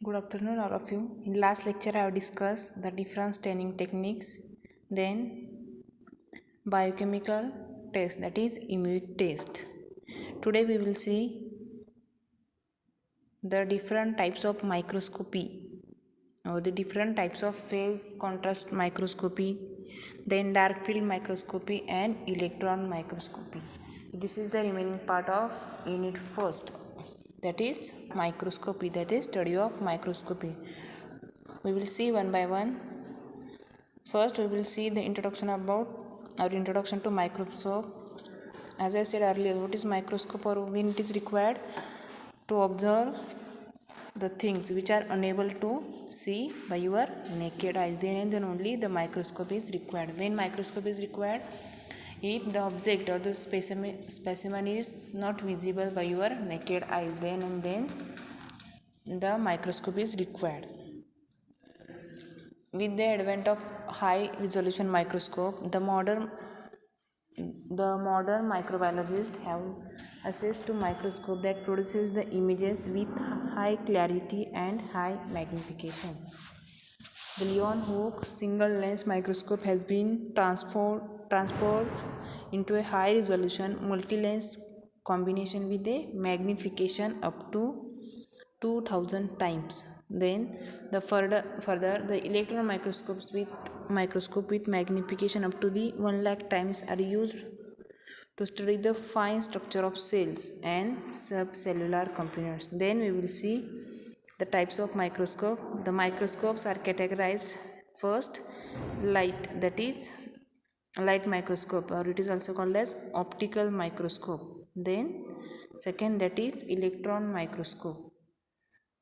Good afternoon, all of you. In last lecture, I have discussed the different staining techniques, then biochemical test, that is IMUIC test. Today, we will see the different types of microscopy or the different types of phase contrast microscopy, then dark field microscopy and electron microscopy. This is the remaining part of unit first, that is microscopy, that is study of microscopy. We will see one by one. First, we will see the introduction to microscope. As I said earlier, what is microscope, or when it is required to observe the things which are unable to see by your naked eyes, then and then only the microscope is required. When microscope is required, if the object or the specimen is not visible by your naked eyes, then and then the microscope is required. With the advent of high resolution microscope, the modern microbiologists have access to microscope that produces the images with high clarity and high magnification. The Leeuwenhoek single lens microscope has been transformed into a high resolution multi-lens combination with a magnification up to 2000 times. Then the further the electron microscope with magnification up to the 1 lakh times are used to study the fine structure of cells and subcellular components. Then we will see the types of microscope. The microscopes are categorized. First, light, that is light microscope, or it is also called as optical microscope. Then second, that is electron microscope.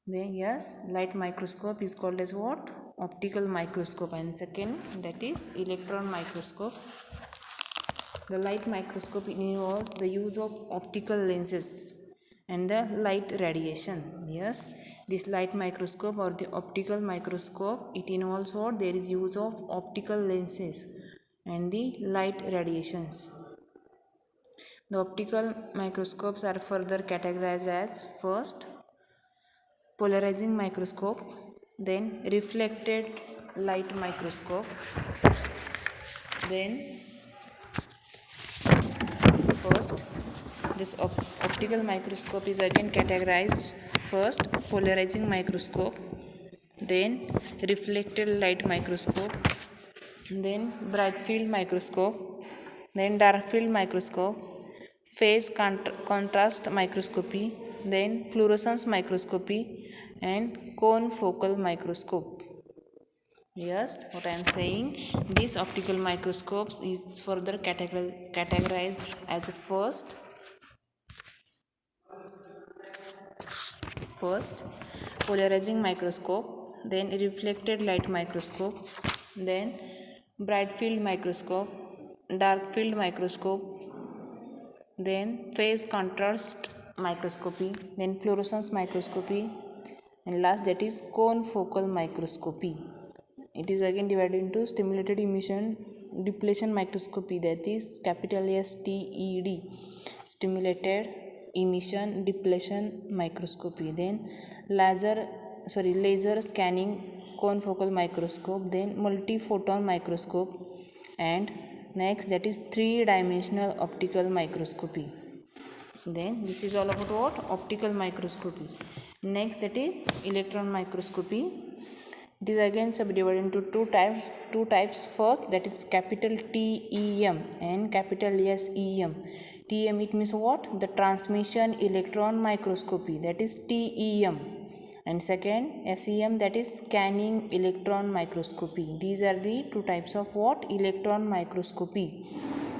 Then yes, light microscope is called as what? Optical microscope. And second, that is electron microscope. The light microscope involves the use of optical lenses and the light radiation. Yes, this light microscope or the optical microscope, it involves what? There is use of optical lenses and the light radiations. The optical microscopes are further categorized as first, polarizing microscope, then reflected light microscope, then first this optical microscope is again categorized. First, polarizing microscope, then reflected light microscope, then bright field microscope, then dark field microscope, phase contrast microscopy, then fluorescence microscopy, and confocal microscope. Yes, what I am saying, these optical microscopes is further categorized as first polarizing microscope, then reflected light microscope, then bright field microscope, dark field microscope, then phase contrast microscopy, then fluorescence microscopy, and last, that is confocal microscopy. It is again divided into stimulated emission depletion microscopy, that is capital STED, stimulated emission depletion microscopy, then laser scanning confocal microscope, then multiphoton microscope, and next, that is three-dimensional optical microscopy. Then this is all about what? Optical microscopy. Next, that is electron microscopy. It is again subdivided into two types. First, that is capital TEM and capital SEM. TEM, it means what? The transmission electron microscopy, that is TEM. And second, SEM, that is scanning electron microscopy. These are the two types of what? Electron microscopy.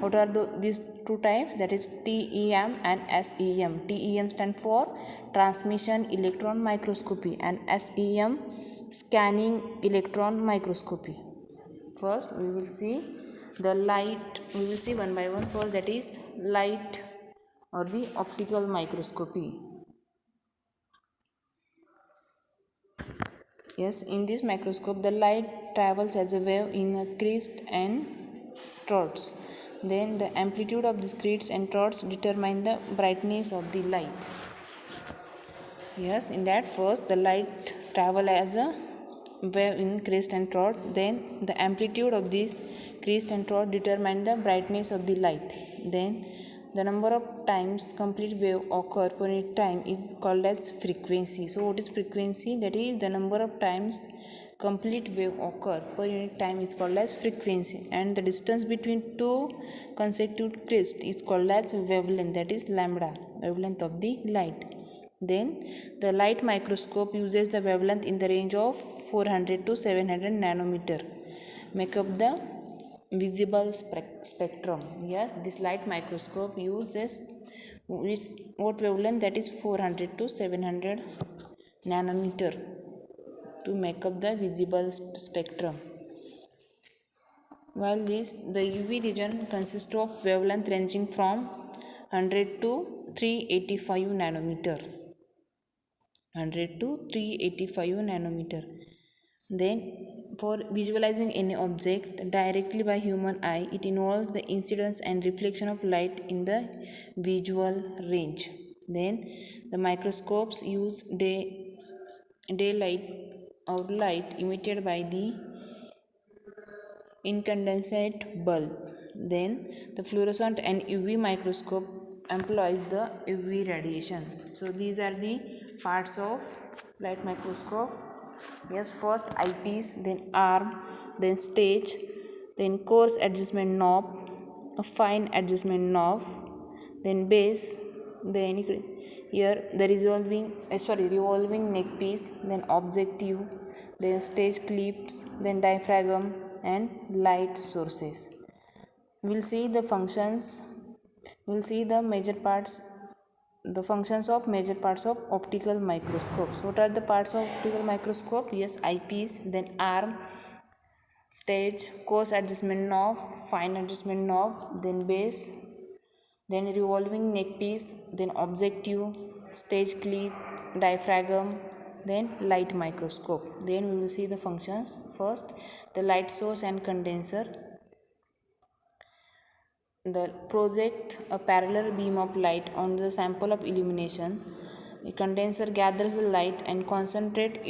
What are these two types? That is TEM and SEM. TEM stands for transmission electron microscopy and SEM scanning electron microscopy. First, we will see the light. We will see one by one. First, that is light or the optical microscopy. Yes, in this microscope, the light travels as a wave in a crest and troughs. Then the amplitude of the crests and troughs determine the brightness of the light. Yes, in that first, the light travel as a wave in crest and trough. Then the amplitude of this crest and trough determine the brightness of the light. Then the number of times complete wave occur per unit time is called as frequency. So what is frequency? That is the number of times complete wave occur per unit time is called as frequency, and the distance between two consecutive crests is called as wavelength, that is lambda, wavelength of the light. Then the light microscope uses the wavelength in the range of 400 to 700 nanometer make up the visible spectrum. Yes, this light microscope uses what wavelength? That is 400 to 700 nanometer to make up the visible spectrum. While the UV region consists of wavelength ranging from 100 to 385 nanometer. 100 to 385 nanometer. Then for visualizing any object directly by human eye, it involves the incidence and reflection of light in the visual range. Then the microscopes use daylight or light emitted by the incandescent bulb. Then the fluorescent and UV microscope employs the UV radiation. So these are the parts of light microscope. Yes, first eyepiece, then arm, then stage, then coarse adjustment knob, a fine adjustment knob, then base, then here the revolving neck piece, then objective, then stage clips, then diaphragm and light sources. We'll see the functions. We'll see the major parts, the functions of major parts of optical microscopes. What are the parts of optical microscope? Yes, eyepiece, then arm, stage, coarse adjustment knob, fine adjustment knob, then base, then revolving neck piece, then objective, stage clip, diaphragm, then light microscope. Then we will see the functions. First, the light source and condenser. The project a parallel beam of light on the sample of illumination. A condenser gathers the light and concentrate it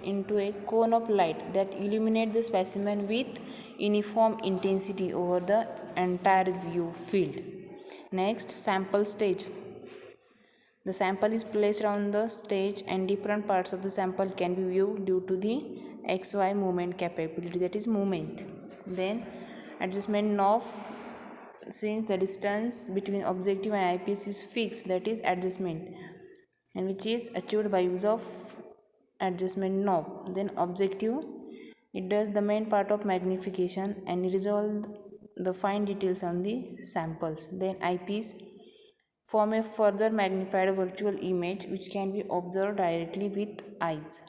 into a cone of light that illuminates the specimen with uniform intensity over the entire view field. Next, sample stage. The sample is placed on the stage and different parts of the sample can be viewed due to the XY movement capability, that is movement. Then adjustment knob, since the distance between objective and eyepiece is fixed, that is adjustment, and which is achieved by use of adjustment knob. Then objective, it does the main part of magnification and resolve the fine details on the samples. Then eyepiece form a further magnified virtual image which can be observed directly with eyes.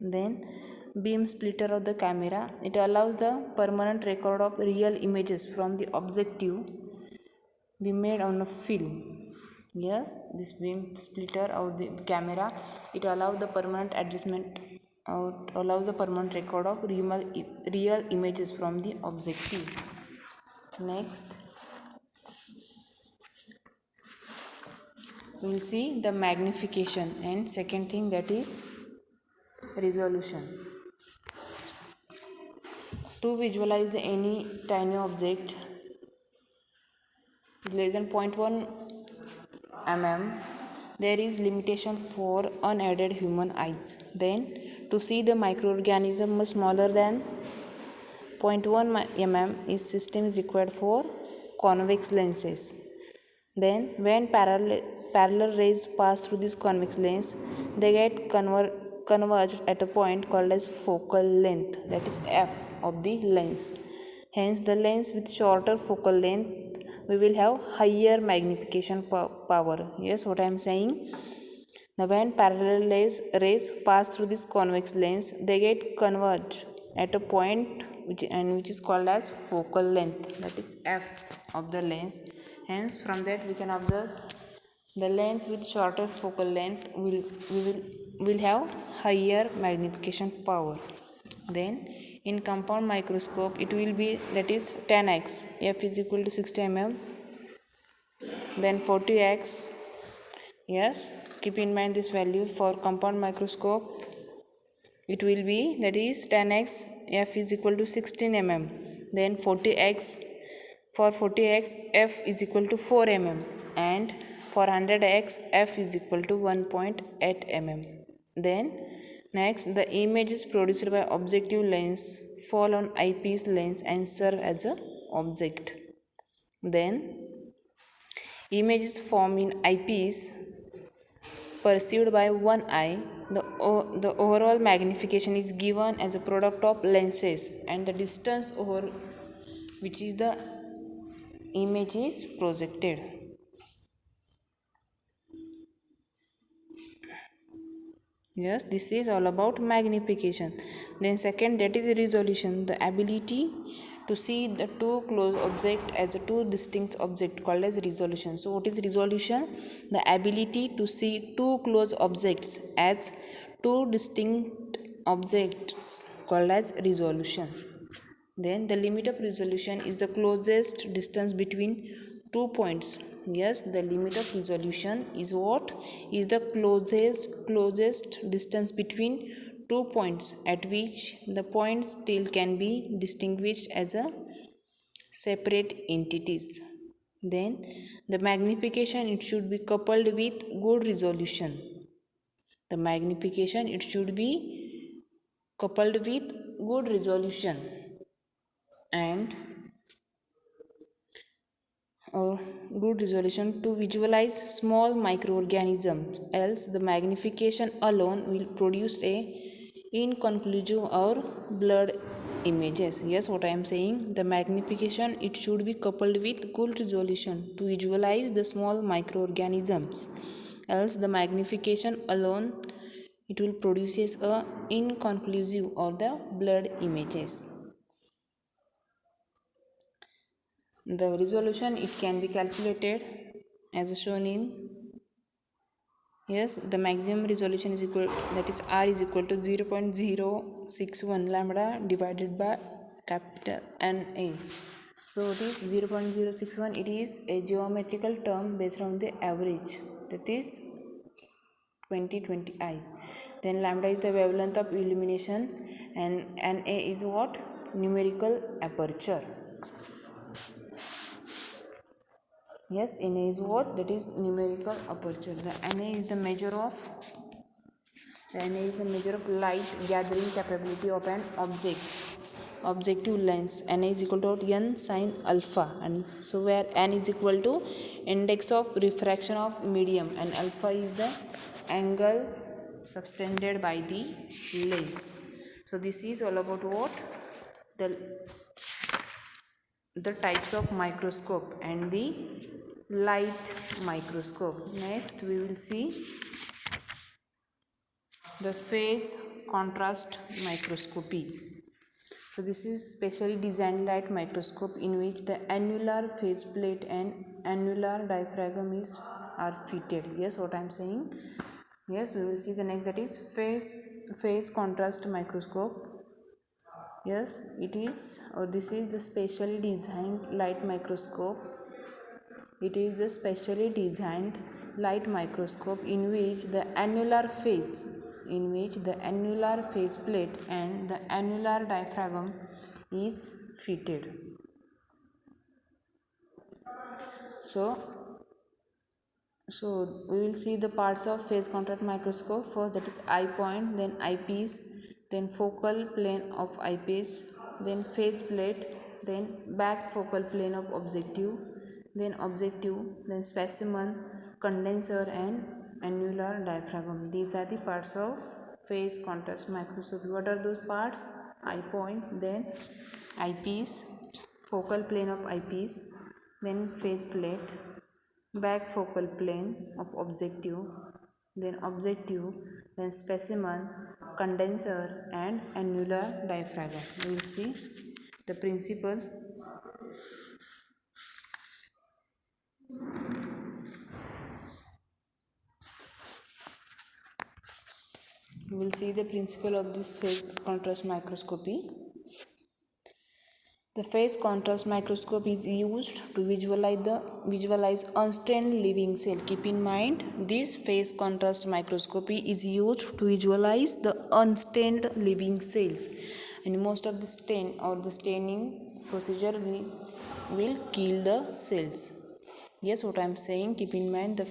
Then beam splitter of the camera, it allows the permanent record of real images from the objective be made on a film. Yes, this beam splitter of the camera, it allows the permanent adjustment or allows the permanent record of real images from the objective. Next, we will see the magnification, and second thing, that is resolution. To visualize any tiny object less than 0.1 mm, there is limitation for unaided human eyes. Then to see the microorganism much smaller than 0.1 mm, system is required for convex lenses. Then when parallel rays pass through this convex lens, they get converged at a point called as focal length, that is f of the lens. Hence the lens with shorter focal length, we will have higher magnification power. Yes, what I am saying, now when parallel rays pass through this convex lens, they get converged at a point which is called as focal length, that is f of the lens. Hence from that we can observe the length with shorter focal length will have higher magnification power. Then in compound microscope it will be, that is 10x, f is equal to 60 mm, then 40x, Yes, keep in mind this value for compound microscope. It will be, that is 10x f is equal to 16 mm. Then 40x, for 40x f is equal to 4 mm, and for 100x f is equal to 1.8 mm. Then next, the images produced by objective lens fall on eyepiece lens and serve as a object. Then images formed in eyepiece perceived by one eye, the overall magnification is given as a product of lenses and the distance over which is the image is projected. Yes, this is all about magnification. Then second, that is resolution, the ability to see the two close object as a two distinct object called as resolution. So what is resolution? The ability to see two close objects as two distinct objects called as resolution. Then the limit of resolution is the closest distance between two points. Yes, the limit of resolution is what? Is the closest distance between two points at which the points still can be distinguished as a separate entities. Then the magnification, it should be coupled with good resolution. The magnification, it should be coupled with good resolution and good resolution to visualize small microorganisms, else the magnification alone will produce a inconclusive or blurred images. Yes, what I am saying, the magnification, it should be coupled with good resolution to visualize the small microorganisms, else the magnification alone, it will produces a inconclusive or the blurred images. The resolution, it can be calculated as shown in, yes, the maximum resolution is equal, that is r is equal to 0.061 lambda divided by capital Na. So it is 0.061, it is a geometrical term based on the average, that is 20 eyes. Then lambda is the wavelength of illumination and Na is what? Numerical aperture. Yes, Na is what? That is numerical aperture. The Na is the measure of light gathering capability of an objective lens. Na is equal to n sin alpha, and so where n is equal to index of refraction of medium and alpha is the angle subtended by the lens. So this is all about what? The types of microscope and the light microscope. Next we will see the phase contrast microscopy. So this is specially designed light microscope in which the annular faceplate and annular diaphragm are fitted. Yes, what I am saying. Yes, we will see the next, that is phase contrast microscope. Yes, it is, or this is the specially designed light microscope. It is the specially designed light microscope in which the annular faceplate and the annular diaphragm is fitted. So we will see the parts of phase contrast microscope. First, that is eye point, then eyepiece, then focal plane of eyepiece, then faceplate, then back focal plane of objective, then specimen, condenser and annular diaphragm. These are the parts of phase contrast microscopy. What are those parts? Eye point, then eyepiece, focal plane of eyepiece, then faceplate, back focal plane of objective, then specimen, condenser and annular diaphragm. We will see the principle. We will see the principle of this phase contrast microscopy. The phase contrast microscope is used to visualize unstained living cell. Keep in mind, this phase contrast microscopy is used to visualize the unstained living cells, and most of the stain or the staining procedure will kill the cells. Yes, what I am saying. Keep in mind, the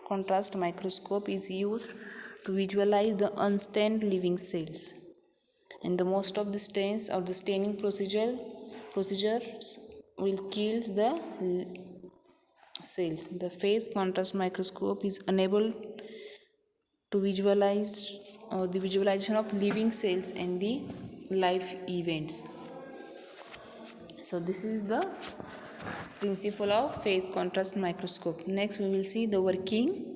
contrast microscope is used to visualize the unstained living cells, and the most of the stains or the staining procedures will kill the cells. The phase contrast microscope is unable to visualize the visualization of living cells and the life events. So this is the principle of phase contrast microscope. Next we will see the working.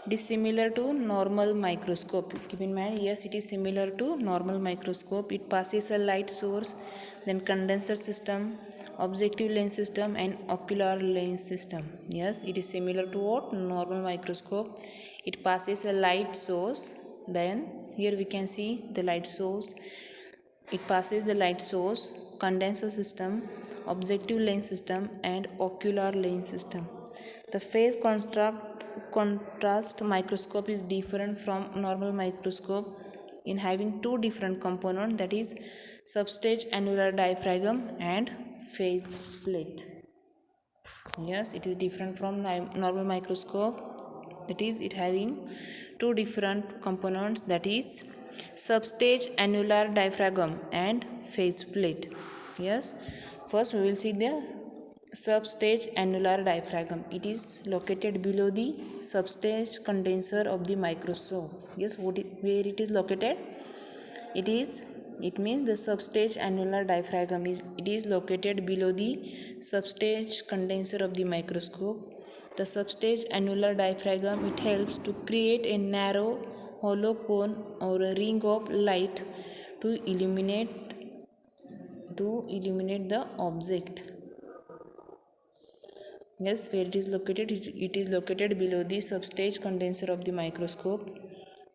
It is similar to normal microscope. Keep in mind, yes, it is similar to normal microscope. It passes a light source, then condenser system, objective lens system, and ocular lens system. Yes, it is similar to what? Normal microscope. It passes a light source. Then here we can see the light source. It passes the light source, condenser system, objective lens system, and ocular lens system. The phase contrast microscope is different from normal microscope in having two different components, that is substage annular diaphragm and phase plate. Yes, it is different from normal microscope, that is it having two different components, that is substage annular diaphragm and phase plate. Yes, first we will see the substage annular diaphragm. It is located below the substage condenser of the microscope. Yes, where it is located? It means the substage annular diaphragm is located below the substage condenser of the microscope. The substage annular diaphragm, it helps to create a narrow hollow cone or a ring of light to illuminate the object. Yes, where it is located? It is located below the substage condenser of the microscope.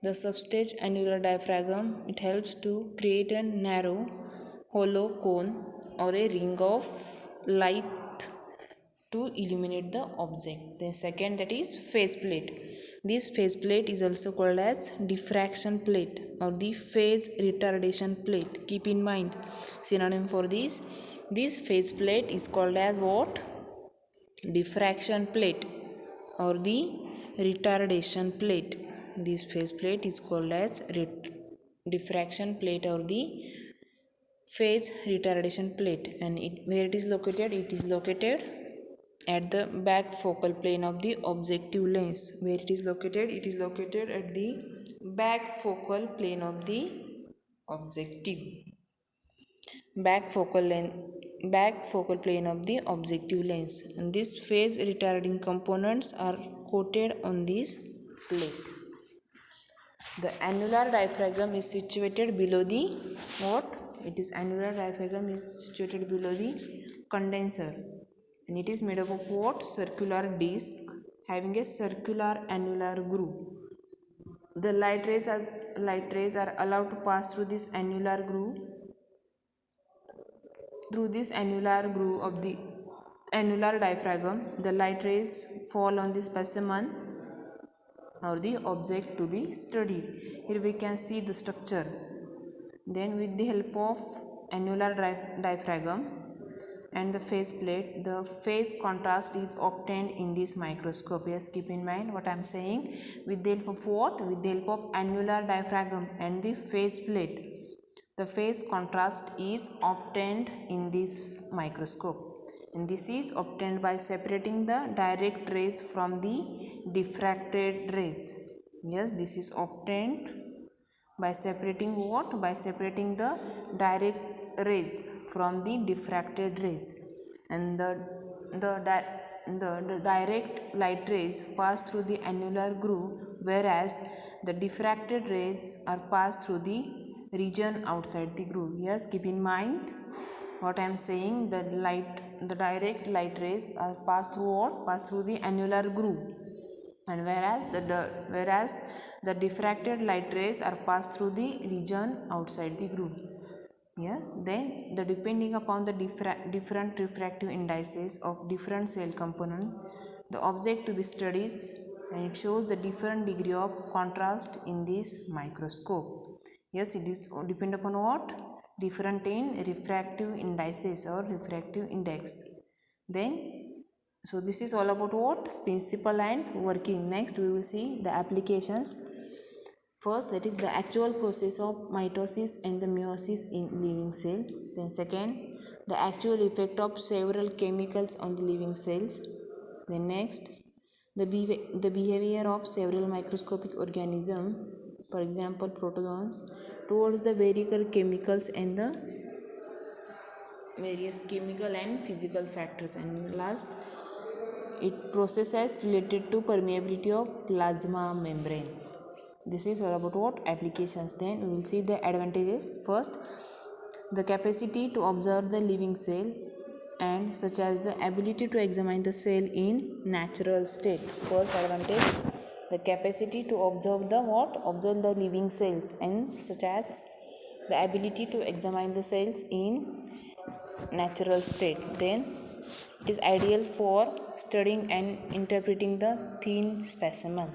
The substage annular diaphragm, it helps to create a narrow hollow cone or a ring of light to illuminate the object. The second, that is phase plate. This phase plate is also called as diffraction plate or the phase retardation plate. Keep in mind, synonym for this phase plate is called as what? Diffraction plate or the retardation plate. This phase plate is called as diffraction plate or the phase retardation plate, and where it is located? It is located at the back focal plane of the objective lens. Where it is located? It is located at the back focal plane of the objective. Back focal plane of the objective lens, and this phase retarding components are coated on this plate. The annular diaphragm is situated below the what? It is annular diaphragm is situated below the condenser, and it is made up of what? Circular disc having a circular annular groove. The light rays are allowed to pass through this annular groove. Through this annular groove of the annular diaphragm, the light rays fall on the specimen or the object to be studied. Here we can see the structure. Then with the help of annular diaphragm and the phase plate, the phase contrast is obtained in this microscope. Yes, keep in mind what I am saying. With the help of what? With the help of annular diaphragm and the phase plate, the phase contrast is obtained in this microscope, and this is obtained by separating the direct rays from the diffracted rays. Yes, this is obtained by separating what? By separating the direct rays from the diffracted rays, and the direct light rays pass through the annular groove, whereas the diffracted rays are passed through the region outside the groove. Yes, keep in mind what I am saying. The direct light rays are passed through what? Pass through the annular groove, and whereas the diffracted light rays are passed through the region outside the groove. Yes, then the depending upon the different refractive indices of different cell component, the object to be studied, and it shows the different degree of contrast in this microscope. Yes, it is depend upon what? Different in refractive indices or refractive index. Then, so this is all about what? Principle and working. Next, we will see the applications. First, that is the actual process of mitosis and the meiosis in living cell. Then second, the actual effect of several chemicals on the living cells. Then next, the behavior of several microscopic organisms, for example protozoans, towards the various chemicals and the various chemical and physical factors. And last, it processes related to permeability of plasma membrane. This is all about what? Applications. Then we will see the advantages. First, the capacity to observe the living cell, and such as the ability to examine the cell in natural state. First advantage, the capacity to observe the what? Observe the living cells, and such as the ability to examine the cells in natural state. Then it is ideal for studying and interpreting the thin specimen.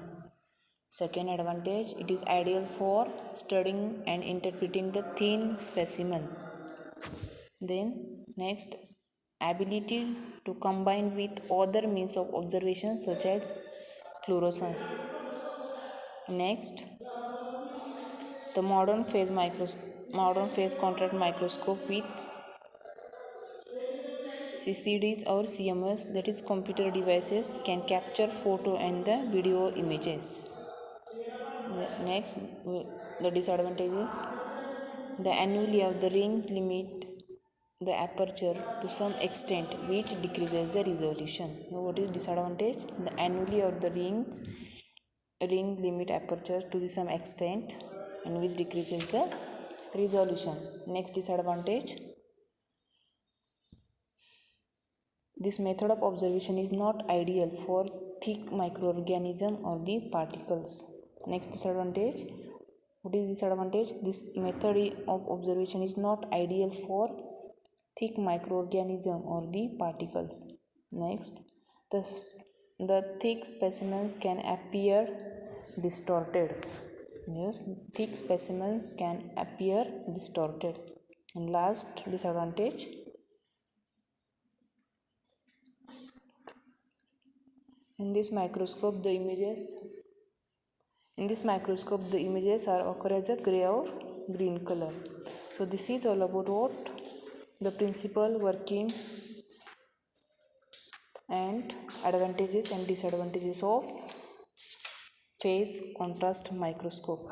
Second advantage, it is ideal for studying and interpreting the thin specimen. Then next, ability to combine with other means of observation such as fluorescence. Next, the modern phase contrast microscope with CCDs or CMS, that is computer devices, can capture photo and the video images. Next, the disadvantages. The annuli of the rings limit the aperture to some extent, which decreases the resolution. Now, what is disadvantage? The annuli of the ring limit aperture to some extent, and which decreases the resolution. Next disadvantage. This method of observation is not ideal for thick microorganism or the particles. Next disadvantage. What is disadvantage? This method of observation is not ideal for thick microorganism or the particles. Next, the thick specimens can appear distorted. Yes, thick specimens can appear distorted. And last disadvantage, in this microscope the images are occur as a gray or green color. So this is all about what? The principle, working, and advantages and disadvantages of phase contrast microscope.